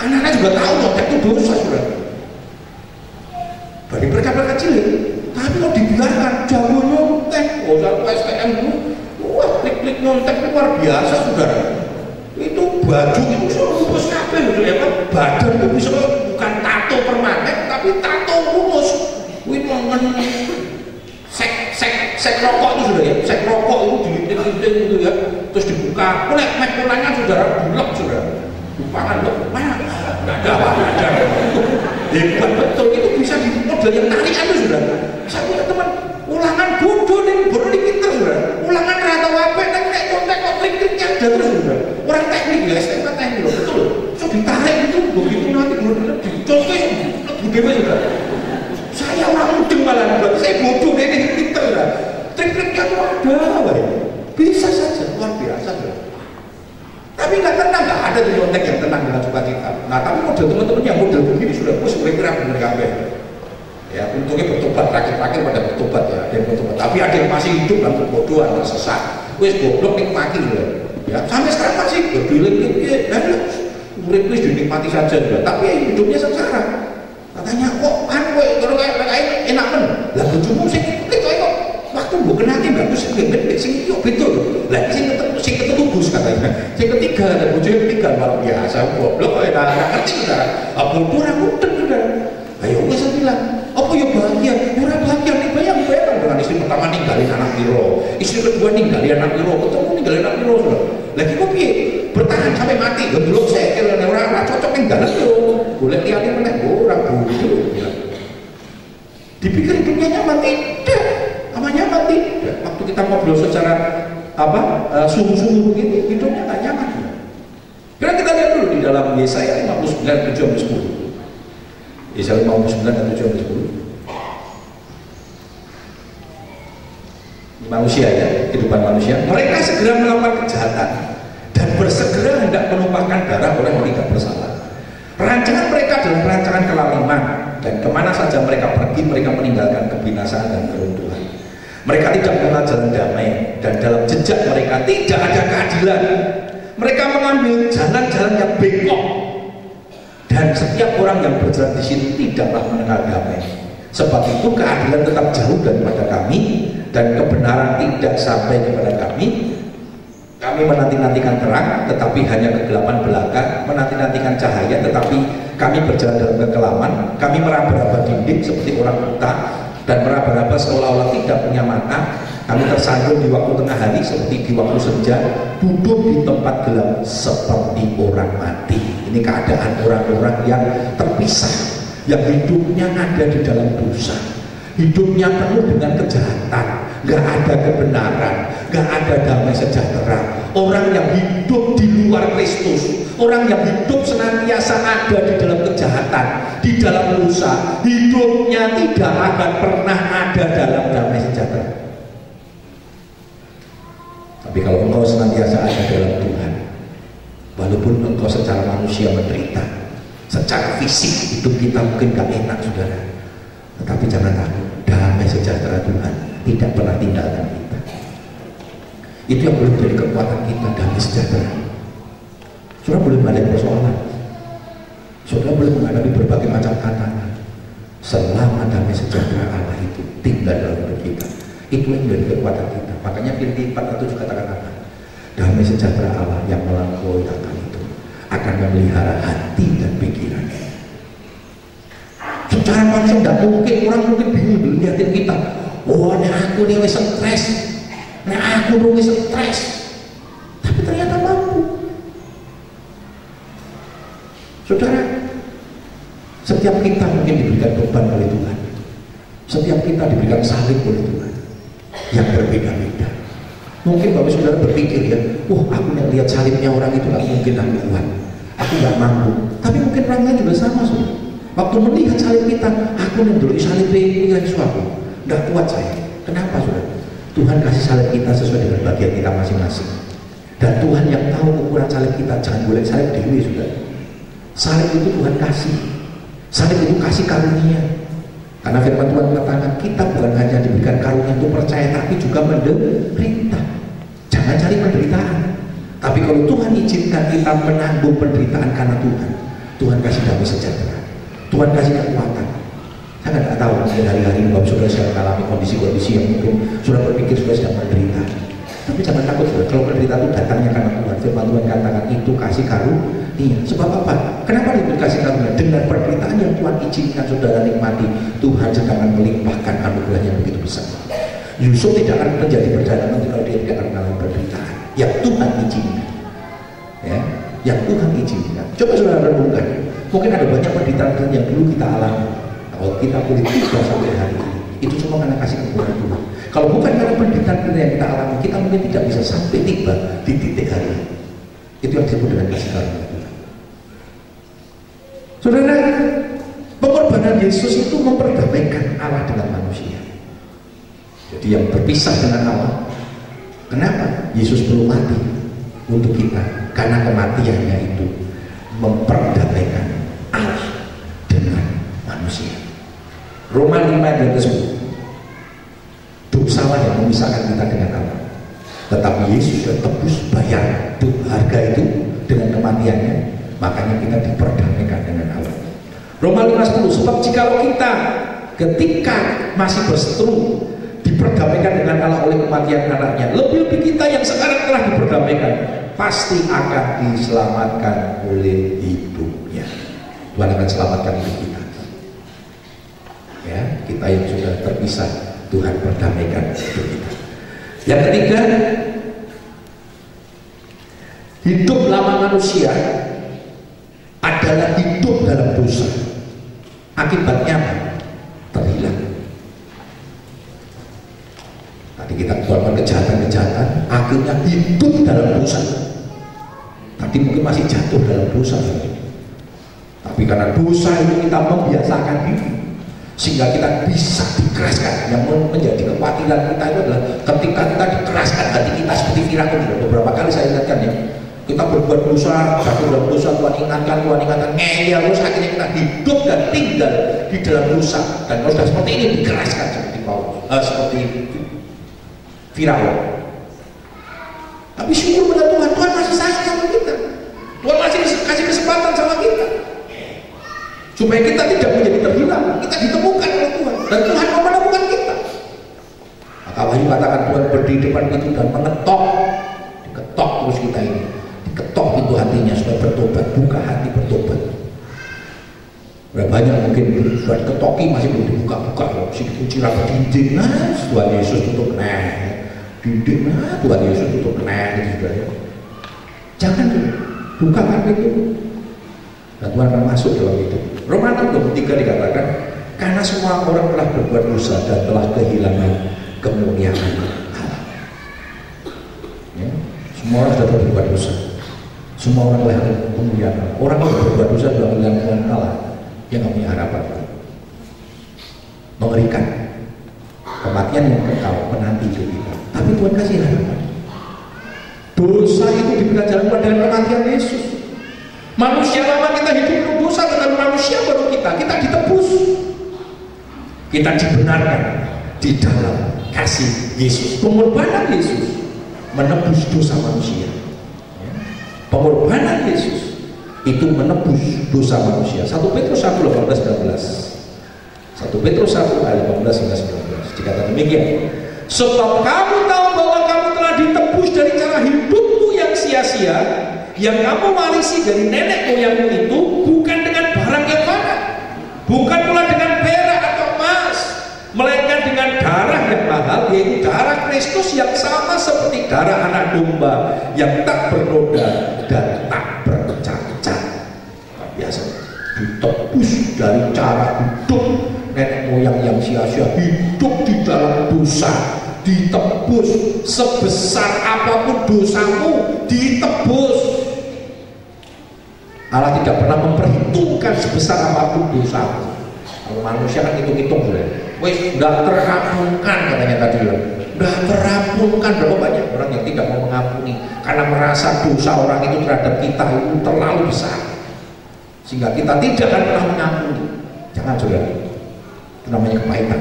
Anak-anak juga tahu nyontek itu dosa sudah. Bagi mereka kecil, tapi kalau dibiarkan jago nyontek, oh satu STM dulu. Wah, klik-klik nyontek itu luar biasa saudara. Itu baju itu bisa rumus kabeh gitu ya kan. Badan itu bisa bukan tato permanen tapi tato rumus. Kuwi mongen sek rokok itu sudah ya. Sek rokok itu dilinting-linting gitu ya. Terus dibuka. Mek pulangnya saudara bulek saudara. Bukangan loh. Mana? Enggak ada apa-apa. Hebat betul itu bisa di model yang tarian itu saudara. Saya punya teman ulangan bodoh nih, bodoh nih pinter saudara. Ulangan rata wape, tapi kayak kontek kok trik-triknya ada terus saudara. Orang teknik ya, STM teknik loh, betul. So ditarik itu, begitu nanti bener-bener dicontoh, budaya saudara. Saya orang mudeng malah, berarti saya bodoh nih, pinter saudara. Trik-triknya tuh ada, bisa saja, luar biasa saudara. Tapi nggak tenang, nggak ada tuh kontek yang tenang dengan sukacita. Nah tapi model teman-teman yang model begini sudah kira bener kabeh. Ya, untungnya bertobat, terakhir pada bertobat ya, ada yang bertobat. Tapi ada yang masih hidup dalam kebodohan, tersesat. Wes goblok nikmati loh. Ya, sampai sekarang masih berbilang ya, murid wes dinikmati saja juga. Tapi hidupnya sengsara. Katanya kok kalau kayak enak men. Lah bojomu sing klik kok waktu mbok kenake bagus sing gede sing yo betul. Lah sing ketemu Gus katanya. Sing ketiga ada bojone ketiga luar biasa goblok kok enak ngerti saudara. Apa bodoh ora mudeng saudara. Ayo wes bilang apa ya bahagia? Ora bahagia nih bayang dengan istri pertama ninggalin anak piro, istri kedua ninggalin anak piro, ketemu ninggalin anak piro sudah. Lagi kok piye? Bertahan sampai mati. Belum saya kira orang cocok ninggalin yo. Boleh liatin meneh orang bodoh. Dipikir hidupnya nyaman tidak? Apa nyaman tidak? Waktu kita ngobrol secara sungguh-sungguh begitu, hidupnya nggak nyaman. Karena kita lihat dulu di dalam Yesaya 59 7-10. Yesaya 59 dan 7-10. Manusia ya, kehidupan manusia. Mereka segera melakukan kejahatan dan bersegera hendak menumpahkan darah orang yang tidak bersalah. Rancangan mereka adalah rancangan kelaliman, dan kemana saja mereka pergi, mereka meninggalkan kebinasaan dan keruntuhan. Mereka tidak mengenal jalan damai, dan dalam jejak mereka tidak ada keadilan. Mereka mengambil jalan-jalan yang bengkok, dan setiap orang yang berjalan di situ tidaklah mengenal damai. Sebab itu keadilan tetap jauh daripada kami, dan kebenaran tidak sampai kepada kami. Kami menanti-nantikan terang, tetapi hanya kegelapan belaka, menanti-nantikan cahaya, tetapi kami berjalan dalam kekelaman. Kami meraba-raba dinding seperti orang buta, dan meraba-raba seolah-olah tidak punya mata. Kami tersandung di waktu tengah hari seperti di waktu senja, duduk di tempat gelap seperti orang mati. Ini keadaan orang-orang yang terpisah, yang hidupnya ada di dalam dosa, hidupnya penuh dengan kejahatan, gak ada kebenaran, gak ada damai sejahtera. Orang yang hidup di luar Kristus, orang yang hidup senantiasa ada di dalam kejahatan, di dalam dosa, hidupnya tidak akan pernah ada dalam damai sejahtera. Tapi kalau engkau senantiasa ada dalam Tuhan, walaupun engkau secara manusia menderita, secara fisik hidup kita mungkin gak enak saudara, tetapi jangan takut, damai sejahtera Tuhan tidak pernah tinggalkan kita. Itu yang boleh menjadi kekuatan kita, damai sejahtera. Saudara boleh menghadapi persoalan, saudara boleh menghadapi berbagai macam tantangan, selama damai sejahtera Allah itu tinggal dalam hidup kita. Itu yang menjadi kekuatan kita. Makanya Filipi 4:7 katakan apa? Damai sejahtera Allah yang melampaui akal itu akan memelihara hati dan pikiran. Secara manusia tidak mungkin, orang mungkin bingung lihatin kita. Oh, ini aku nih stres, ini aku nih stres. Tapi ternyata mampu. Saudara, setiap kita mungkin diberikan beban oleh Tuhan. Setiap kita diberikan salib oleh Tuhan yang berbeda-beda. Mungkin Bapak Saudara berpikir ya, aku lihat salibnya orang itu nggak mungkin aku kuat, aku nggak mampu. Tapi mungkin orang lain juga sama, Saudara. Waktu melihat salib kita, aku dulu salib Yesus aku nggak kuat saya. Kenapa, Saudara? Tuhan kasih salib kita sesuai dengan bagian kita masing-masing. Dan Tuhan yang tahu ukuran salib kita, jangan boleh salib dewi, Saudara. Salib itu Tuhan kasih. Salib itu kasih karunia. Karena firman Tuhan mengatakan kita bukan hanya diberikan karunia untuk percaya, tapi juga menderita. Jangan cari penderitaan. Tapi kalau Tuhan izinkan kita menanggung penderitaan karena Tuhan, Tuhan kasih damai sejahtera, Tuhan kasih kekuatan. Saya nggak tahu mungkin hari-hari ini Bapak Saudara sedang mengalami kondisi-kondisi yang mungkin sudah berpikir sudah sedang menderita. Tapi jangan takut, Saudara. Kalau menderita itu datangnya karena Tuhan. Firman Tuhan katakan itu kasih karunia. Sebab apa? Kenapa disebut kasih karunia? Dengan penderitaan yang Tuhan izinkan saudara nikmati, Tuhan sedang melimpahkan anugerah yang begitu besar. Yusuf tidak akan menjadi perdana menteri kalau dia tidak akan mengalami penderitaan yang Tuhan izinkan. Ya, yang Tuhan izinkan. Coba saudara renungkan. Mungkin ada banyak penderitaan yang dulu kita alami. Kalau kita boleh tiba sampai hari ini, itu semua karena kasih kekuatan Tuhan. Kalau bukan karena penderitaan yang kita alami, kita mungkin tidak bisa sampai tiba di titik hari ini. Itu yang disebut dengan kasih karunia Tuhan. Saudara, pengorbanan Yesus itu memperdamaikan Allah dengan manusia. Jadi yang berpisah dengan Allah, kenapa? Yesus perlu mati untuk kita, karena kematiannya itu memperdamaikan Allah dengan manusia. Roma 5:10. Dosalah yang memisahkan kita dengan Allah. Tetapi Yesus sudah tebus bayar harga itu dengan kematiannya, makanya kita diperdamaikan dengan Allah. Roma 5:10. Sebab jikalau kita ketika masih berseteru diperdamaikan dengan Allah oleh kematian anaknya, lebih-lebih kita yang sekarang telah diperdamaikan pasti akan diselamatkan oleh hidupnya. Tuhan akan selamatkan hidup kita. Ya, kita yang sudah terpisah, Tuhan perdamaikan hidup kita. Yang ketiga, hidup lama manusia adalah hidup dalam dosa. Akibatnya apa? Terhilang. Tadi kita melakukan kejahatan-kejahatan, akhirnya hidup dalam dosa. Tadi mungkin masih jatuh dalam dosa, tapi karena dosa itu kita membiasakan diri, sehingga kita bisa dikeraskan. Yang menjadi kekhawatiran kita itu adalah ketika kita dikeraskan hati kita seperti Firaun. Beberapa kali saya ingatkan ya, kita berbuat dosa, jatuh dalam dosa, Tuhan ingatkan, ngeyel terus, akhirnya kita hidup dan tinggal di dalam dosa. Dan kalau sudah seperti ini dikeraskan seperti seperti Firaun. Tapi syukur pada Tuhan, Tuhan masih sayang sama kita. Tuhan masih kasih kesempatan sama kita, supaya kita tidak menjadi terhilang. Kita ditemukan oleh Tuhan, dan Tuhan mau menemukan kita. Maka Wahyu katakan Tuhan berdiri depan pintu dan mengetok, diketok terus kita ini, diketok pintu hatinya supaya bertobat, buka hati bertobat. Berapa banyak mungkin sudah diketoki masih belum dibuka-buka, masih dikunci rapat dinding. Tuhan Yesus tutup dinding, Tuhan Yesus tutup gitu sudah ya. Jangan bukakan pintu, dan Tuhan akan masuk dalam itu. Roma 6:3 dikatakan, karena semua orang telah berbuat dosa dan telah kehilangan kemuliaan Allah. Ya, semua orang sudah berbuat dosa, semua orang telah kehilangan kemuliaan Allah. Orang yang berbuat dosa sudah kehilangan kemuliaan Allah, yang nggak punya harapan. Mengerikan, kematian yang kekal menanti hidup kita. Tapi Tuhan kasih harapan. Dosa itu diberikan jalan dengan kematian Yesus. Manusia lama kita hidup dalam dosa, dengan manusia baru kita ditebus, kita dibenarkan di dalam kasih Yesus, pengorbanan Yesus. menebus dosa manusia. Pengorbanan Yesus itu menebus dosa manusia. 1 Petrus 1 18-19. 1 Petrus 1 ayat 18-19 dikatakan demikian, sebab kamu tahu bahwa kamu telah ditebus dari cara hidupmu yang sia-sia yang kamu warisi dari nenek moyangmu itu, bukan dengan barang yang fana, bukan pula dengan perak atau emas, melainkan dengan darah yang mahal, yaitu darah Kristus yang sama seperti darah anak domba yang tak bernoda dan tak bercacat. Biasa ditebus dari cara hidup nenek moyang yang sia-sia, hidup di dalam dosa, ditebus. Sebesar apapun dosamu ditebus. Allah tidak pernah memperhitungkan sebesar apapun dosamu. Kalau manusia kan hitung-hitung sudah, wes udah terampunkan katanya tadi, udah terampunkan. Berapa banyak orang yang tidak mau mengampuni karena merasa dosa orang itu terhadap kita itu terlalu besar, sehingga kita tidak akan pernah mengampuni. Jangan saudara, itu namanya kepahitan.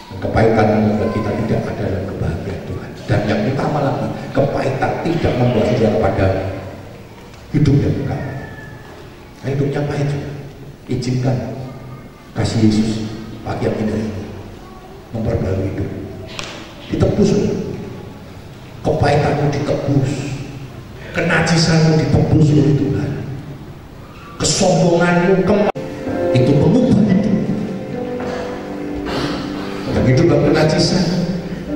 Dan kepahitan membuat kita tidak ada dalam kebahagiaan Tuhan. Dan yang utama lagi, kepahitan tidak membawa saudara pada hidup yang kekal. Nah, hidupnya pahit juga. Izinkan kasih Yesus pagi yang indah ini memperbarui hidup. Ditebus, kepahitanmu ditebus, kenajisanmu ditebus oleh Tuhan, kesombonganmu itu mengubah hidup. Dan hidup dalam kenajisan,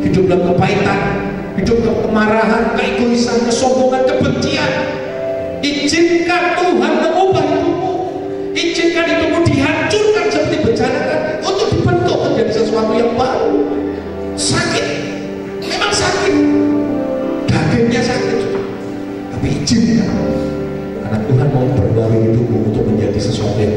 hidup dalam kepahitan, hidup dalam kemarahan, keegoisan, kesombongan, kebencian, izinkan Tuhan mengubah hidupmu. Izinkan hidupmu dihancurkan seperti bencana tadi untuk dibentuk menjadi sesuatu yang baru. Sakit, memang sakit, dagingnya sakit, tapi izinkan karena Tuhan mau memperbarui hidupmu untuk menjadi sesuatu yang